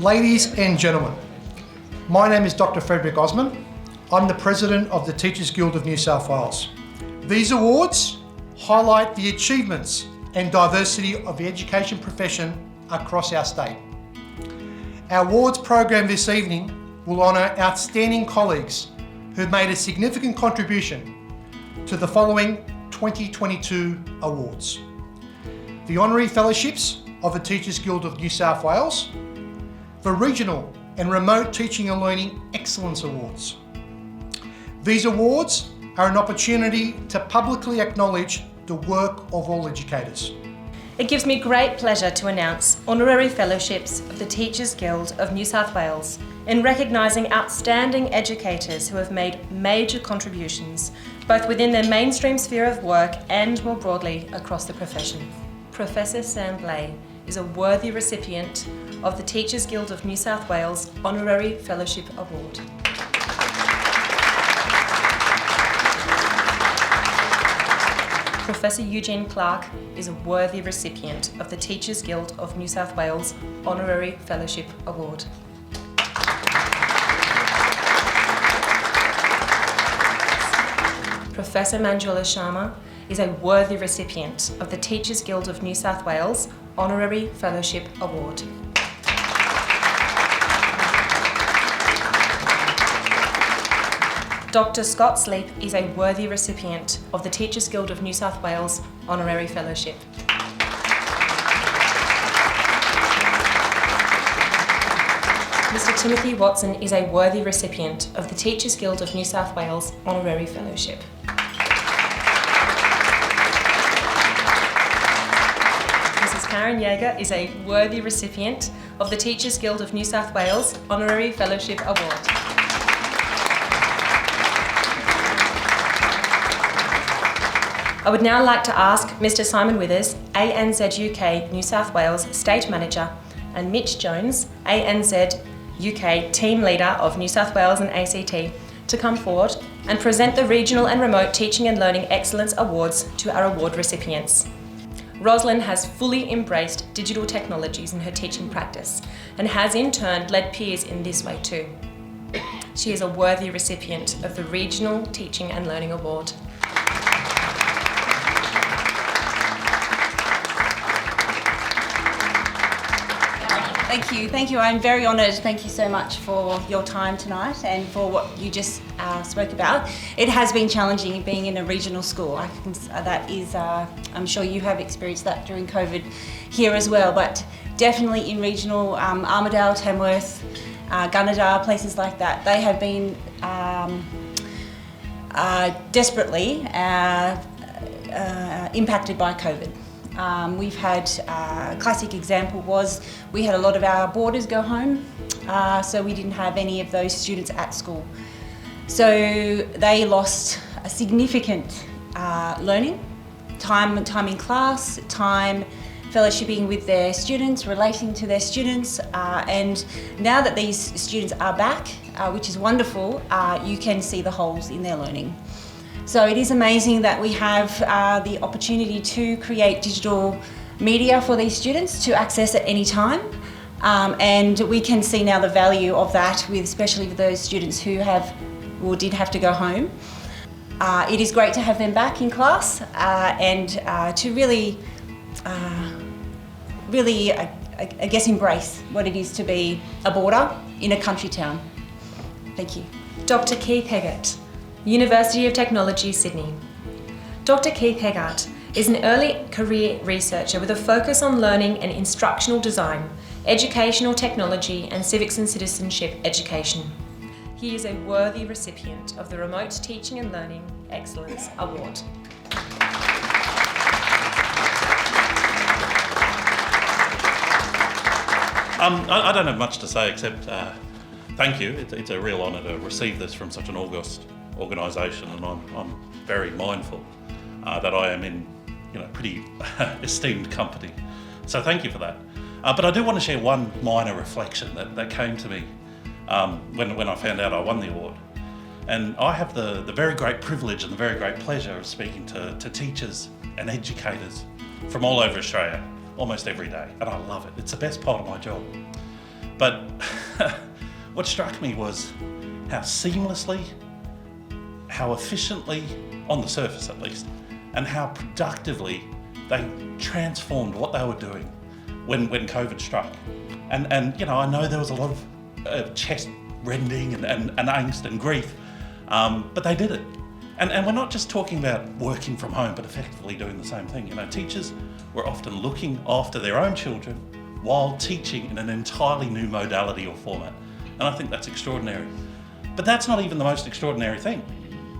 Ladies and gentlemen, my name is Dr. Frederick Osman. I'm the President of the Teachers Guild of New South Wales. These awards highlight the achievements and diversity of the education profession across our state. Our awards program this evening will honour outstanding colleagues who've made a significant contribution to the following 2022 awards. The Honorary Fellowships of the Teachers Guild of New South Wales, the Regional and Remote Teaching and Learning Excellence Awards. These awards are an opportunity to publicly acknowledge the work of all educators. It gives me great pleasure to announce Honorary Fellowships of the Teachers Guild of New South Wales in recognising outstanding educators who have made major contributions both within their mainstream sphere of work and more broadly across the profession. Professor Sam Blay is a worthy recipient of the Teachers Guild of New South Wales Honorary Fellowship Award. Professor Eugene Clark is a worthy recipient of the Teachers Guild of New South Wales Honorary Fellowship Award. Professor Manjula Sharma is a worthy recipient of the Teachers Guild of New South Wales Honorary Fellowship Award. Dr. Scott Sleep is a worthy recipient of the Teachers Guild of New South Wales Honorary Fellowship. Mr. Timothy Watson is a worthy recipient of the Teachers Guild of New South Wales Honorary Fellowship. Mrs. Karen Yeager is a worthy recipient of the Teachers Guild of New South Wales Honorary Fellowship Award. I would now like to ask Mr. Simon Withers, ANZ UK New South Wales State Manager, and Mitch Jones, ANZ UK Team Leader of New South Wales and ACT, to come forward and present the Regional and Remote Teaching and Learning Excellence Awards to our award recipients. Rosalind has fully embraced digital technologies in her teaching practice and has in turn led peers in this way too. She is a worthy recipient of the Regional Teaching and Learning Award. Thank you. I'm very honoured. Thank you so much for your time tonight and for what you just spoke about. It has been challenging being in a regional school. I'm sure you have experienced that during COVID here as well, but definitely in regional, Armidale, Tamworth, Gunnedah, places like that, they have been desperately impacted by COVID. We've had, a classic example was we had a lot of our boarders go home, so we didn't have any of those students at school. So they lost a significant learning, time in class, time fellowshipping with their students, relating to their students, and now that these students are back, which is wonderful, you can see the holes in their learning. So it is amazing that we have the opportunity to create digital media for these students to access at any time. And we can see now the value of that, especially with those students who did have to go home. It is great to have them back in class and to really, I guess, embrace what it is to be a boarder in a country town. Thank you. Dr. Keith Heggart, University of Technology, Sydney. Dr. Keith Heggart is an early career researcher with a focus on learning and instructional design, educational technology and civics and citizenship education. He is a worthy recipient of the Remote Teaching and Learning Excellence Award. I don't have much to say except thank you. It's a real honour to receive this from such an august organisation, and I'm very mindful that I am in pretty esteemed company. So thank you for that. But I do want to share one minor reflection that came to me when I found out I won the award. And I have the very great privilege and the very great pleasure of speaking to teachers and educators from all over Australia almost every day, and I love it. It's the best part of my job. But what struck me was how seamlessly, how efficiently, on the surface at least, and how productively they transformed what they were doing when COVID struck. And I know there was a lot of chest rending and angst and grief, but they did it. And we're not just talking about working from home, but effectively doing the same thing. Teachers were often looking after their own children while teaching in an entirely new modality or format. And I think that's extraordinary. But that's not even the most extraordinary thing,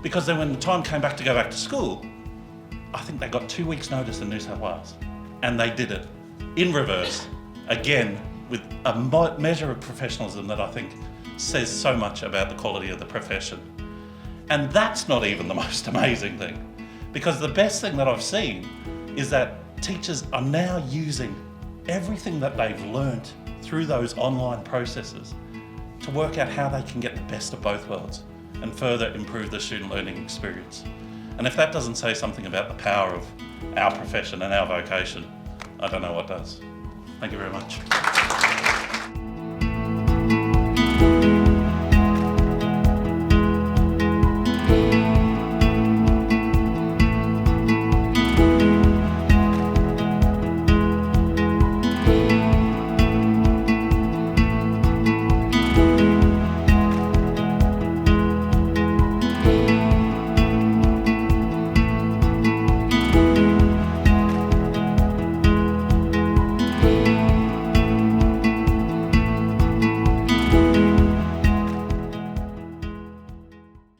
because then when the time came back to go back to school, I think they got 2 weeks' notice in New South Wales, and they did it in reverse, again, with a measure of professionalism that I think says so much about the quality of the profession. And that's not even the most amazing thing, because the best thing that I've seen is that teachers are now using everything that they've learnt through those online processes to work out how they can get the best of both worlds and further improve the student learning experience. And if that doesn't say something about the power of our profession and our vocation, I don't know what does. Thank you very much.